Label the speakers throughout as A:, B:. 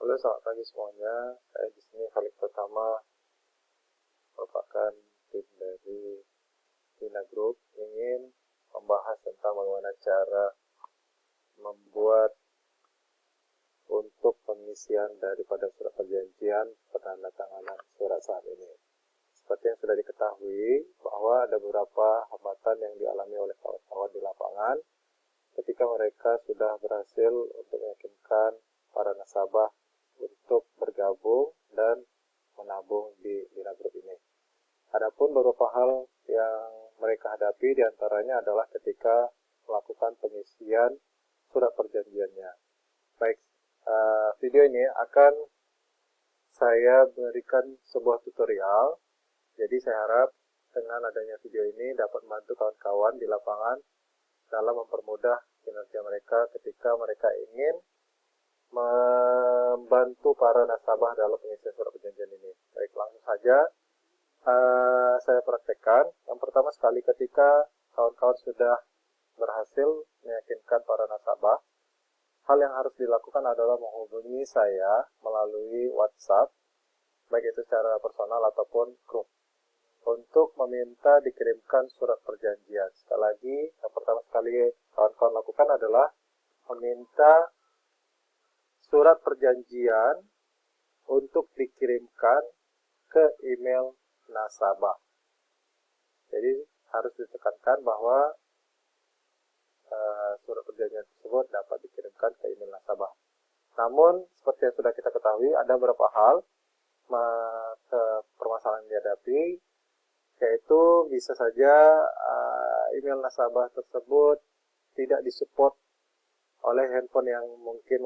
A: Halo, selamat pagi semuanya. Saya di sini Khalid pertama, merupakan tim dari Tina Group, ingin membahas tentang bagaimana cara membuat untuk pengisian daripada surat perjanjian penandatanganan surat saham ini. Seperti yang sudah diketahui bahwa ada beberapa hambatan yang dialami oleh kawan-kawan di lapangan ketika mereka sudah berhasil untuk meyakinkan para nasabah untuk bergabung dan menabung di Tina Group ini. Adapun beberapa hal yang mereka hadapi diantaranya adalah ketika melakukan pengisian surat perjanjiannya. Baik, video ini akan saya berikan sebuah tutorial. Jadi saya harap dengan adanya video ini dapat membantu kawan-kawan di lapangan dalam mempermudah kinerja mereka ketika mereka ingin membantu para nasabah dalam pengisian surat perjanjian ini. Baik, langsung saja saya praktekkan. Yang pertama sekali, ketika kawan-kawan sudah berhasil meyakinkan para nasabah, hal yang harus dilakukan adalah menghubungi saya melalui WhatsApp, baik itu secara personal ataupun grup, untuk meminta dikirimkan surat perjanjian. Sekali lagi, yang pertama sekali kawan-kawan lakukan adalah meminta surat perjanjian untuk dikirimkan ke email nasabah. Jadi harus ditekankan bahwa surat perjanjian tersebut dapat dikirimkan ke email nasabah. Namun, seperti yang sudah kita ketahui, ada beberapa hal permasalahan yang dihadapi, yaitu bisa saja email nasabah tersebut tidak disupport oleh handphone yang mungkin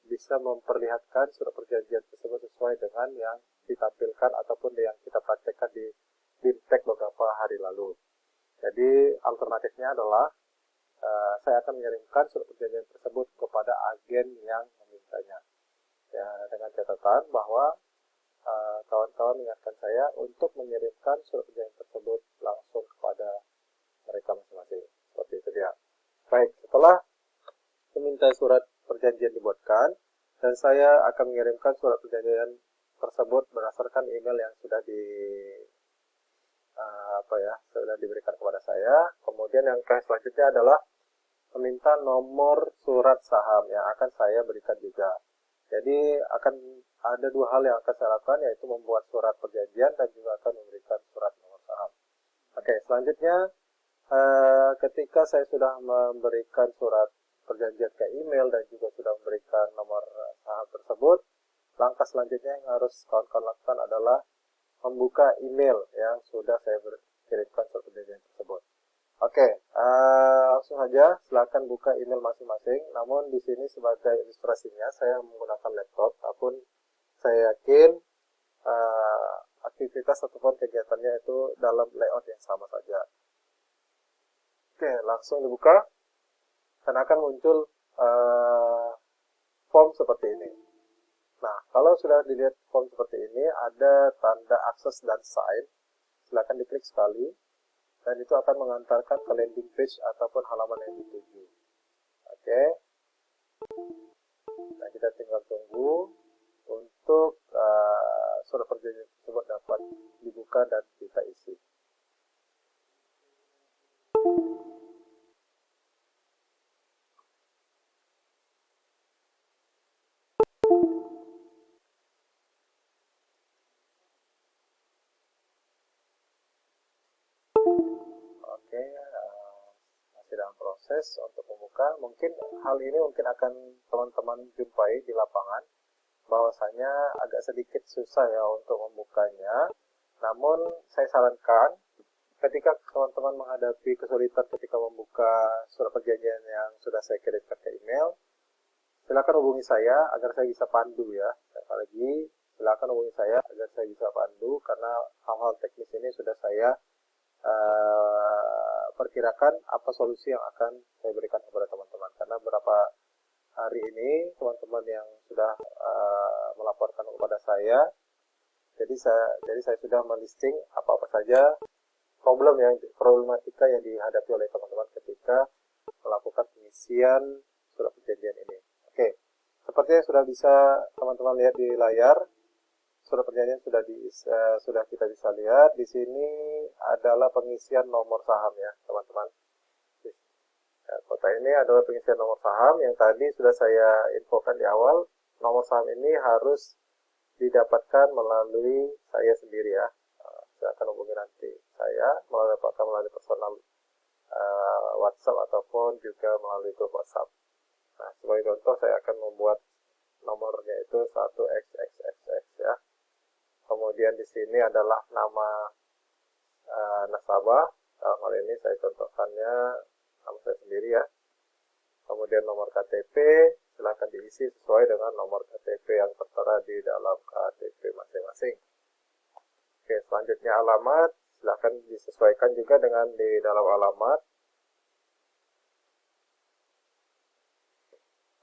A: bisa memperlihatkan surat perjanjian tersebut sesuai dengan yang ditampilkan ataupun yang kita praktekkan di BIMTEK beberapa hari lalu. Jadi alternatifnya adalah saya akan mengirimkan surat perjanjian tersebut kepada agen yang memintanya. Ya, dengan catatan bahwa kawan-kawan mengingatkan saya untuk mengirimkan surat perjanjian tersebut langsung kepada mereka masing-masing. Seperti itu dia. Baik, setelah meminta surat perjanjian dibuatkan, dan saya akan mengirimkan surat perjanjian tersebut berdasarkan email yang sudah diberikan kepada saya. Kemudian yang selanjutnya adalah meminta nomor surat saham yang akan saya berikan juga. Jadi akan ada dua hal yang akan saya lakukan, yaitu membuat surat perjanjian dan juga akan memberikan surat nomor saham. Oke, selanjutnya ketika saya sudah memberikan surat perjanjian ke email dan juga sudah memberikan nomor saham tersebut, langkah selanjutnya yang harus kawan-kawan lakukan adalah membuka email yang sudah saya kirimkan surat perjanjian tersebut. Oke, langsung saja silakan buka email masing-masing. Namun di sini sebagai ilustrasinya saya menggunakan laptop, ataupun saya yakin aktivitas ataupun kegiatannya itu dalam layout yang sama saja. Oke, langsung dibuka dan akan muncul form seperti ini. Nah, kalau sudah dilihat form seperti ini, ada tanda akses dan sign. Silakan diklik sekali, dan itu akan mengantarkan ke landing page ataupun halaman yang dituju. Oke. Nah, kita tinggal tunggu untuk surat perjanjian tersebut dapat dibuka dan kita isi. Oke, masih dalam proses untuk membuka. Mungkin hal ini akan teman-teman jumpai di lapangan, bahwasanya agak sedikit susah ya untuk membukanya. Namun saya sarankan ketika teman-teman menghadapi kesulitan ketika membuka surat perjanjian yang sudah saya kirimkan ke email, silakan hubungi saya agar saya bisa pandu ya. Sekali lagi, silakan hubungi saya agar saya bisa pandu, karena hal-hal teknis ini sudah saya perkirakan apa solusi yang akan saya berikan kepada teman-teman. Karena beberapa hari ini teman-teman yang sudah melaporkan kepada saya, jadi saya sudah melisting apa-apa saja problematika yang dihadapi oleh teman-teman ketika melakukan pengisian surat perjanjian ini. Oke, seperti seperti yang sudah bisa teman-teman lihat di layar, surat perjanjian sudah kita bisa lihat. Di sini adalah pengisian nomor saham ya, teman-teman. Ya, kota ini adalah pengisian nomor saham yang tadi sudah saya infokan di awal. Nomor saham ini harus didapatkan melalui saya sendiri ya. Saya akan hubungi nanti saya melalui personal WhatsApp ataupun juga melalui grup WhatsApp. Nah, sebagai contoh saya akan membuat nomornya itu 1xxxx ya. Kemudian di sini adalah nama nasabah. Dalam hal ini saya contohkannya nama saya sendiri ya. Kemudian nomor KTP, silakan diisi sesuai dengan nomor KTP yang tertera di dalam KTP masing-masing. Oke, selanjutnya alamat, silakan disesuaikan juga dengan di dalam alamat.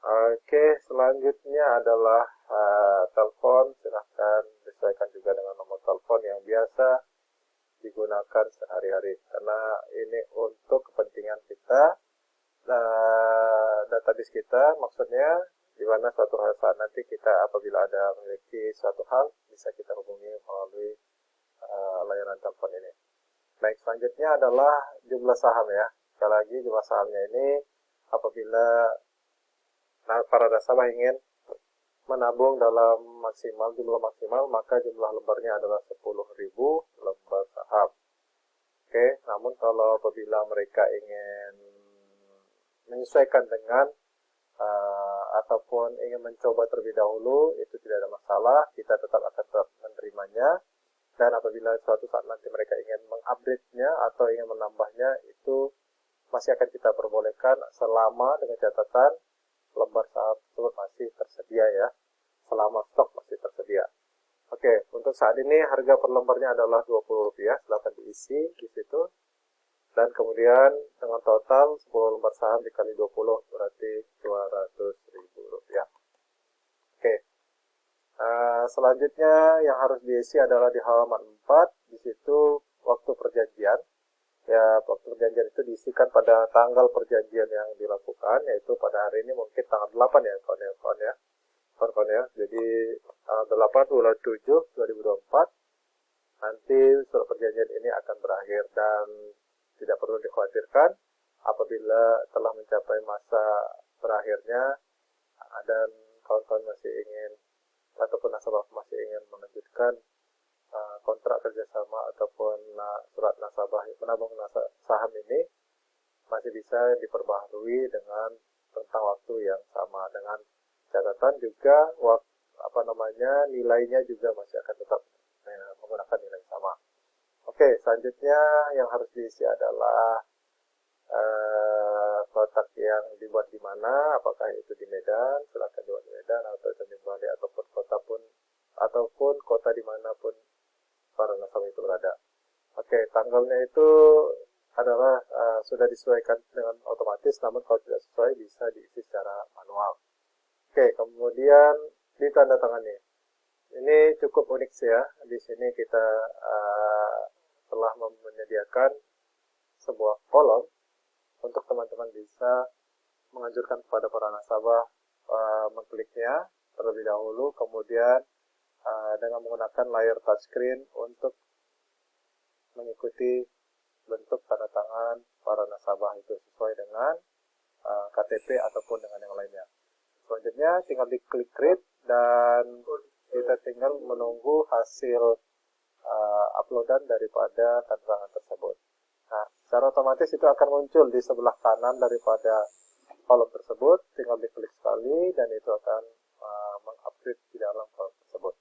A: Oke, selanjutnya adalah telepon, silahkan disesuaikan juga dengan nomor telepon yang biasa digunakan sehari-hari, karena ini untuk kepentingan kita, database kita, maksudnya di mana suatu saat nanti kita apabila ada memiliki suatu hal bisa kita hubungi melalui layanan telepon ini. Baik, selanjutnya adalah jumlah saham ya. Sekali lagi jumlah sahamnya ini apabila para nasabah ingin menabung dalam jumlah maksimal, maka jumlah lembarnya adalah 10.000 lembar saham. Oke, namun kalau apabila mereka ingin menyesuaikan dengan ataupun ingin mencoba terlebih dahulu, itu tidak ada masalah, kita tetap akan menerimanya. Dan apabila suatu saat nanti mereka ingin mengupdate-nya atau ingin menambahnya, itu masih akan kita perbolehkan selama dengan catatan lembar saham tersebut masih tersedia ya, selama stok masih tersedia. Oke, untuk saat ini harga per lembarnya adalah Rp20, silahkan diisi di situ. Dan kemudian dengan total 10 lembar saham dikali 20 berarti Rp200.000. Oke. Selanjutnya yang harus diisi adalah di halaman 4, di situ waktu perjanjian. Ya, waktu perjanjian itu diisikan pada tanggal perjanjian yang dilakukan, yaitu pada hari ini mungkin tanggal 8 ya, kawan-kawan ya. Jadi tanggal 8 bulan 7 2024 nanti surat perjanjian ini akan berakhir, dan tidak perlu dikhawatirkan apabila telah mencapai masa berakhirnya dan kawan-kawan masih ingin ataupun nasabah masih ingin melanjutkan kontrak kerjasama ataupun surat nasabah menabung saham ini, masih bisa diperbaharui dengan rentang waktu yang sama, dengan catatan juga nilainya juga masih akan tetap menggunakan nilai sama. Oke, selanjutnya yang harus diisi adalah kotak yang dibuat di mana, apakah itu di Medan, silakan dibuat di Medan atau di Bali ataupun kota dimanapun para nasabah itu berada. Oke, tanggalnya itu adalah sudah disesuaikan dengan otomatis, namun kalau tidak sesuai bisa diisi secara manual. Oke, kemudian ditandatangani. Ini cukup unik sih ya. Di sini kita telah menyediakan sebuah kolom untuk teman-teman bisa menganjurkan kepada para nasabah mengkliknya terlebih dahulu, kemudian dengan menggunakan layar touchscreen untuk mengikuti bentuk tanda tangan para nasabah itu sesuai dengan KTP ataupun dengan yang lainnya. Selanjutnya tinggal diklik create dan kita tinggal menunggu hasil uploadan daripada tanda tangan tersebut. Nah, secara otomatis itu akan muncul di sebelah kanan daripada kolom tersebut, tinggal diklik sekali dan itu akan mengupdate di dalam kolom tersebut.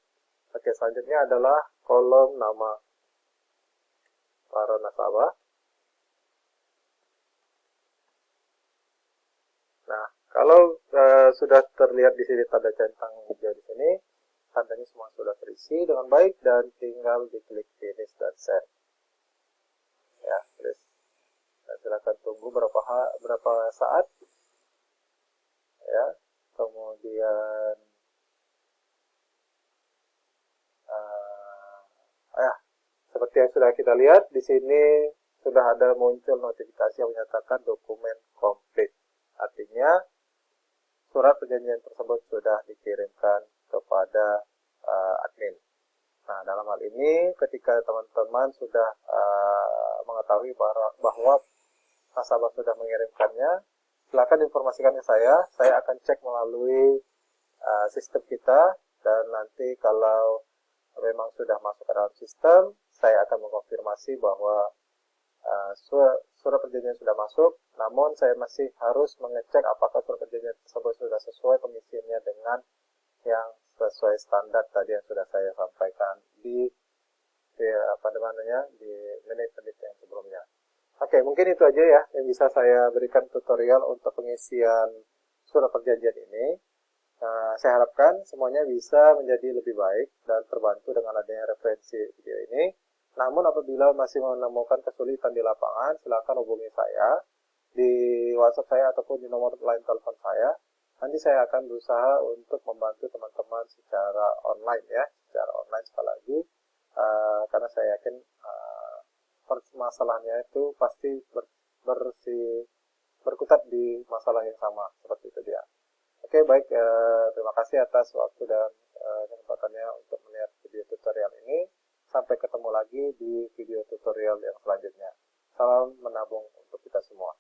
A: Oke, selanjutnya adalah kolom nama para nasabah. Nah, kalau sudah terlihat di sini tanda centang hijau di sini, tandanya semua sudah terisi dengan baik dan tinggal diklik finish dan send. Ya, terus silakan tunggu berapa saat. Ya, kemudian seperti yang sudah kita lihat di sini sudah ada muncul notifikasi yang menyatakan dokumen komplit. Artinya surat perjanjian tersebut sudah dikirimkan kepada admin. Nah, dalam hal ini ketika teman-teman sudah mengetahui bahwa nasabah sudah mengirimkannya, silakan informasikan ke saya akan cek melalui sistem kita, dan nanti kalau memang sudah masuk ke dalam sistem, saya akan mengonfirmasi bahwa surat perjanjian sudah masuk, namun saya masih harus mengecek apakah surat perjanjian tersebut sudah sesuai pengisiannya dengan yang sesuai standar tadi yang sudah saya sampaikan di menit-menit yang sebelumnya. Oke, mungkin itu aja ya yang bisa saya berikan tutorial untuk pengisian surat perjanjian ini. Saya harapkan semuanya bisa menjadi lebih baik dan terbantu dengan adanya referensi video ini. Namun apabila masih menemukan kesulitan di lapangan, silakan hubungi saya di WhatsApp saya ataupun di nomor line telepon saya. Nanti saya akan berusaha untuk membantu teman-teman secara online ya, secara online sekali lagi, karena saya yakin masalahnya itu pasti berkutat di masalah yang sama seperti itu dia. Oke, baik, terima kasih atas waktu dan kesempatannya untuk melihat video tutorial ini. Sampai ketemu lagi di video tutorial yang selanjutnya. Salam menabung untuk kita semua.